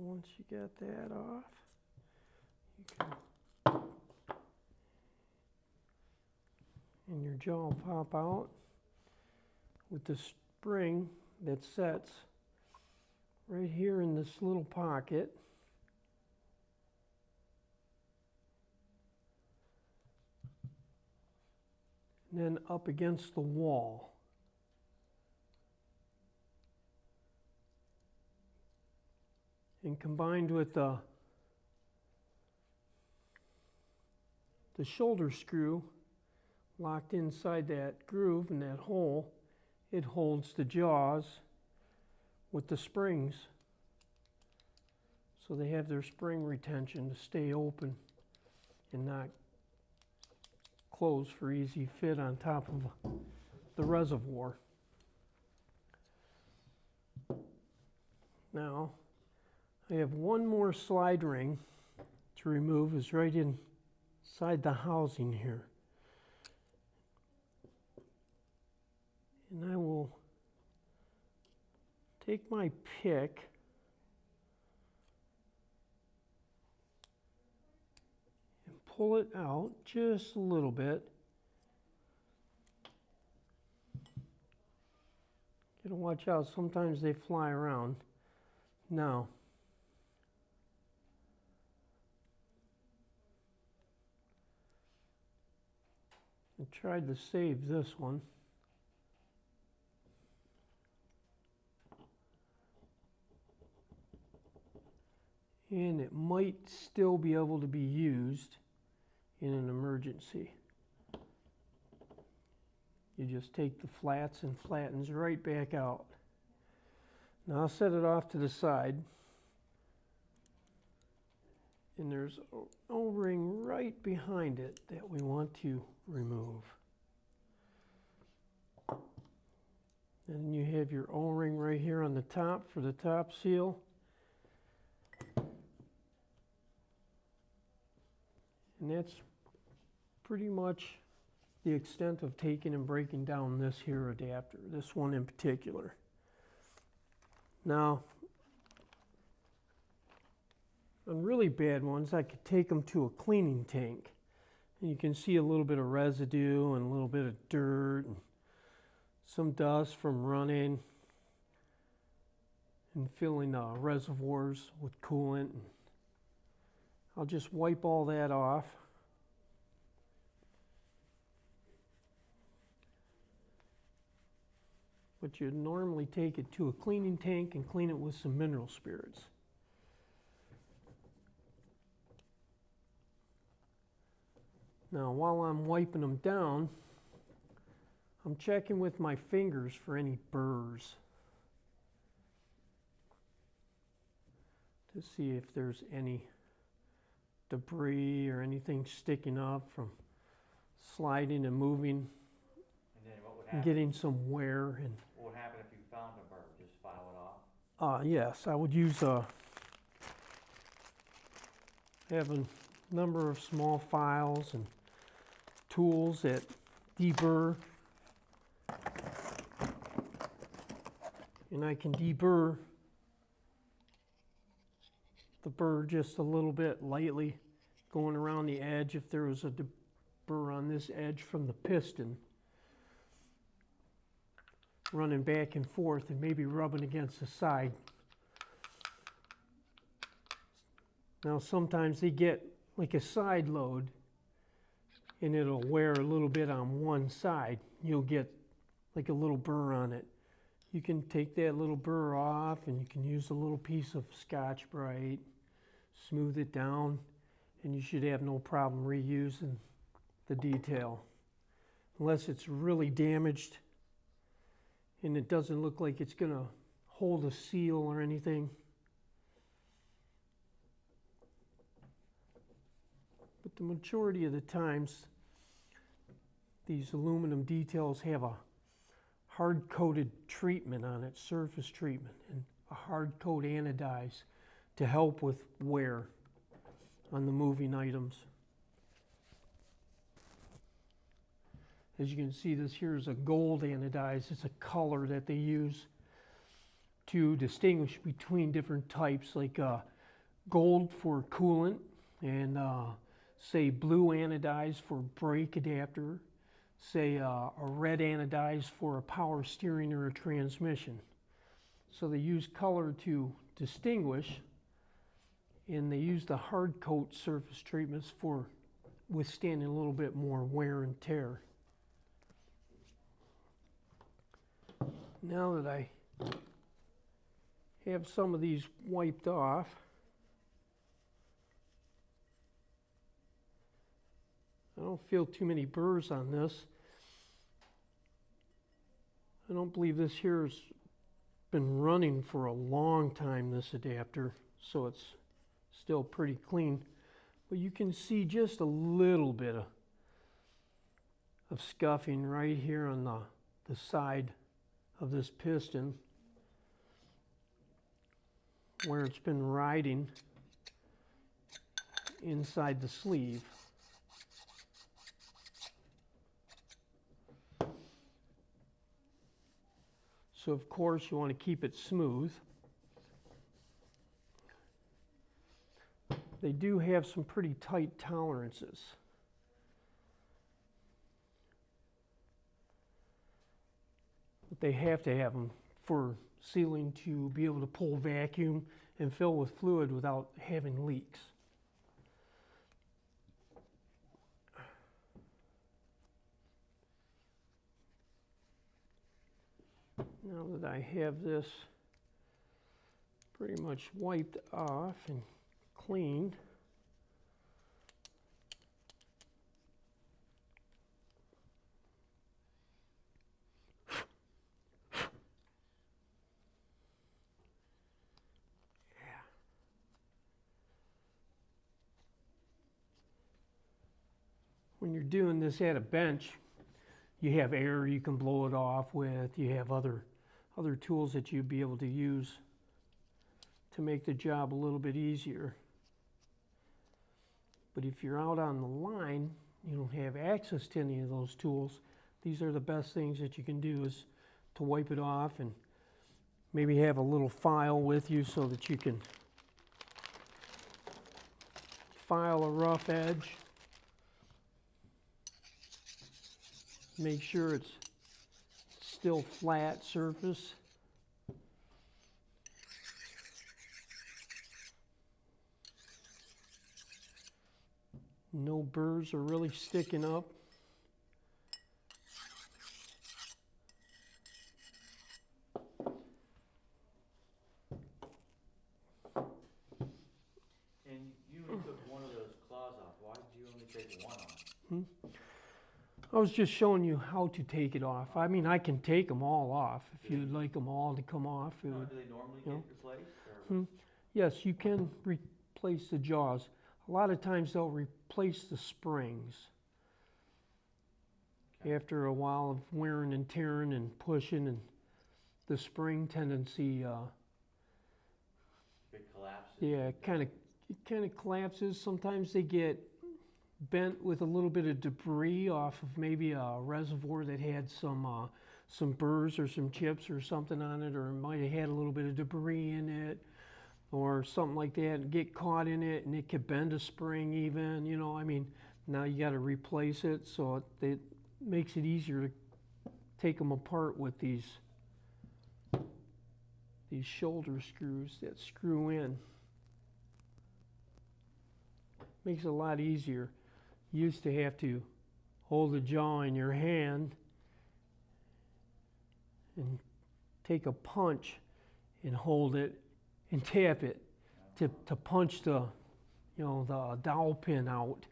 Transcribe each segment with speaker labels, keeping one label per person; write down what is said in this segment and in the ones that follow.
Speaker 1: Once you get that off, you can, and your jaw will pop out with the spring that sets right here in this little pocket. And then up against the wall. And combined with the shoulder screw locked inside that groove in that hole, it holds the jaws with the springs. So they have their spring retention to stay open and not close for easy fit on top of the reservoir. Now, I have one more slide ring to remove. It's right inside the housing here. And I will take my pick and pull it out just a little bit. Gotta watch out, sometimes they fly around. Now, I tried to save this one. And it might still be able to be used in an emergency. You just take the flats and flattens right back out. Now I'll set it off to the side. And there's an O-ring right behind it that we want to remove. Then you have your O-ring right here on the top for the top seal. And that's pretty much the extent of taking and breaking down this here adapter, this one in particular. Now, on really bad ones, I could take them to a cleaning tank. And you can see a little bit of residue and a little bit of dirt and some dust from running and filling reservoirs with coolant. I'll just wipe all that off. But you'd normally take it to a cleaning tank and clean it with some mineral spirits. Now, while I'm wiping them down, I'm checking with my fingers for any burrs to see if there's any debris or anything sticking up from sliding and moving
Speaker 2: And then what would
Speaker 1: and
Speaker 2: happen?
Speaker 1: getting some wear. And
Speaker 2: What would happen if you found a burr? Just file it off?
Speaker 1: yes, I would use I have a number of small files and tools that deburr. And I can deburr the burr just a little bit lightly, going around the edge if there was a burr on this edge from the piston, running back and forth and maybe rubbing against the side. Now sometimes they get like a side load and it'll wear a little bit on one side. You'll get like a little burr on it. You can take that little burr off and you can use a little piece of Scotch-Brite, smooth it down, and you should have no problem reusing the detail. Unless it's really damaged and it doesn't look like it's going to hold a seal or anything. But the majority of the times, these aluminum details have a hard-coated treatment on it, surface treatment, and a hard coat anodize to help with wear on the moving items. As you can see, this here is a gold anodize. It's a color that they use to distinguish between different types, like gold for coolant, and say blue anodized for brake adapter, say a red anodized for a power steering or a transmission. So they use color to distinguish, and they use the hard coat surface treatments for withstanding a little bit more wear and tear. Now that I have some of these wiped off, I don't feel too many burrs on this. I don't believe this here has been running for a long time, this adapter, so it's still pretty clean. But you can see just a little bit of scuffing right here on the side of this piston where it's been riding inside the sleeve. So of course you want to keep it smooth. They do have some pretty tight tolerances. But they have to have them for sealing to be able to pull vacuum and fill with fluid without having leaks. Now that I have this pretty much wiped off and cleaned, when you're doing this at a bench, you have air you can blow it off with. You have other tools that you'd be able to use to make the job a little bit easier. But if you're out on the line, you don't have access to any of those tools, these are the best things that you can do, is to wipe it off and maybe have a little file with you so that you can file a rough edge. Make sure it's still flat surface. No burrs are really sticking up.
Speaker 2: And you only took one of those claws off. Why did you only take one off?
Speaker 1: I was just showing you how to take it off. I mean, I can take them all off if you'd like them all to come off. It would,
Speaker 2: Do they normally get replaced? Or?
Speaker 1: Yes, you can replace the jaws. A lot of times they'll replace the springs.
Speaker 2: Okay.
Speaker 1: After a while of wearing and tearing and pushing, and the spring tendency,
Speaker 2: It collapses?
Speaker 1: yeah, it kind of collapses. Sometimes they get bent with a little bit of debris off of maybe a reservoir that had some burrs or some chips or something on it, or it might have had a little bit of debris in it, or something like that, and get caught in it, and it could bend a spring even, you know. I mean, now you got to replace it, so it makes it easier to take them apart with these shoulder screws that screw in. Makes it a lot easier. You used to have to hold the jaw in your hand and take a punch and hold it and tap it to punch the dowel pin out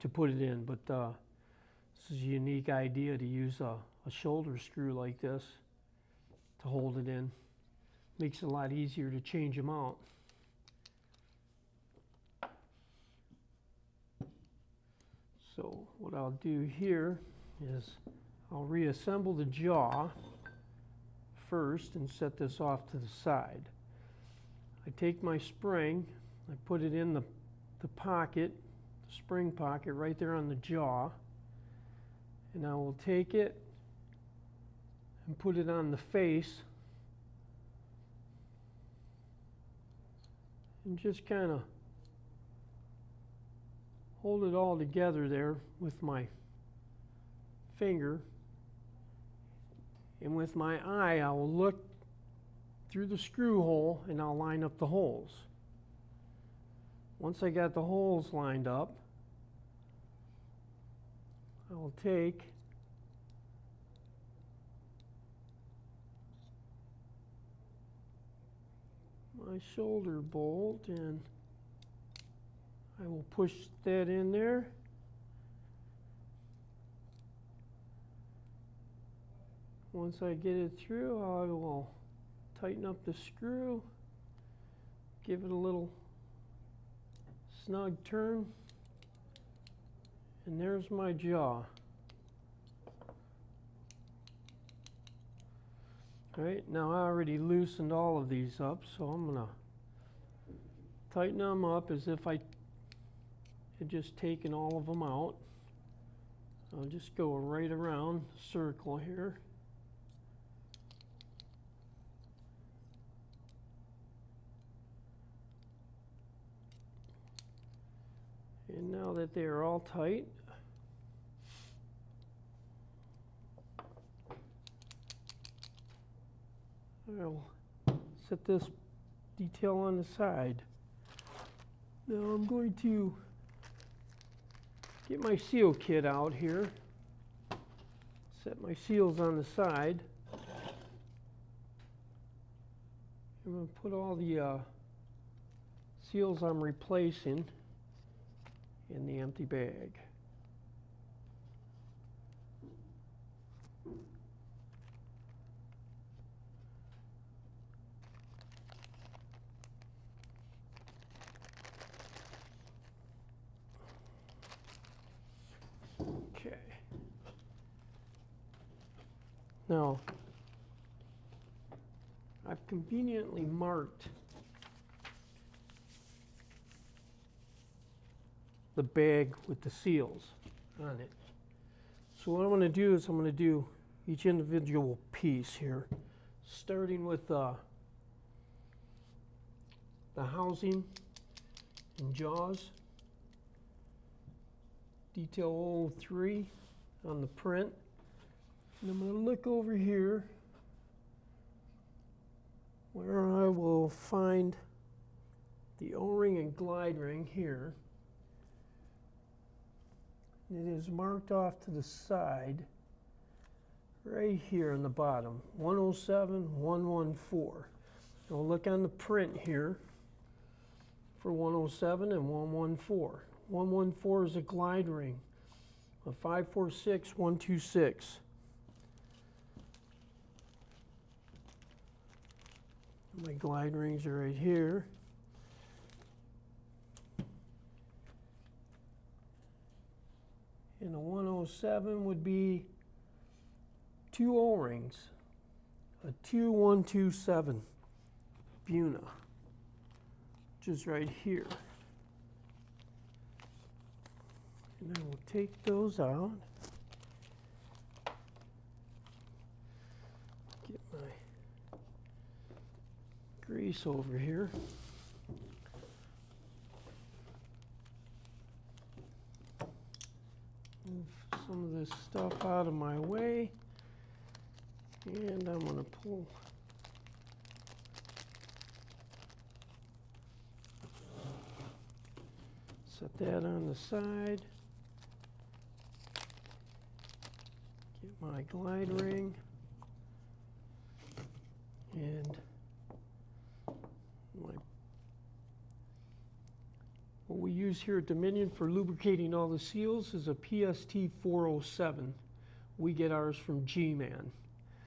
Speaker 1: to put it in. But this is a unique idea to use a shoulder screw like this to hold it in. Makes it a lot easier to change them out. So what I'll do here is I'll reassemble the jaw first and set this off to the side. I take my spring, I put it in the pocket, the spring pocket right there on the jaw, and I will take it and put it on the face and just kind of hold it all together there with my finger. And with my eye, I will look through the screw hole and I'll line up the holes. Once I got the holes lined up, I will take my shoulder bolt and I will push that in there. Once I get it through, I will tighten up the screw, give it a little snug turn, and there's my jaw. All right, now I already loosened all of these up, so I'm gonna tighten them up as if I had just taken all of them out. I'll just go right around the circle here. And now that they are all tight, I'll set this detail on the side. Now I'm going to get my seal kit out here, set my seals on the side. I'm going to put all the seals I'm replacing in the empty bag. Okay. Now, I've conveniently marked the bag with the seals on it. So what I'm going to do is I'm going to do each individual piece here, starting with the housing and jaws. Detail 03 on the print. And I'm going to look over here where I will find the O-ring and glide ring here. It is marked off to the side right here on the bottom, 107, 114. I'll look on the print here for 107 and 114. 114 is a glide ring, a 546, 126. My glide rings are right here. And a 107 would be two O-rings, a 2127 Buna, which is right here. And I will take those out. Get my grease over here. Move some of this stuff out of my way. And I'm going to pull set that on the side. Get my glide ring and what we use here at Dominion for lubricating all the seals is a PST 407. We get ours from G-Man.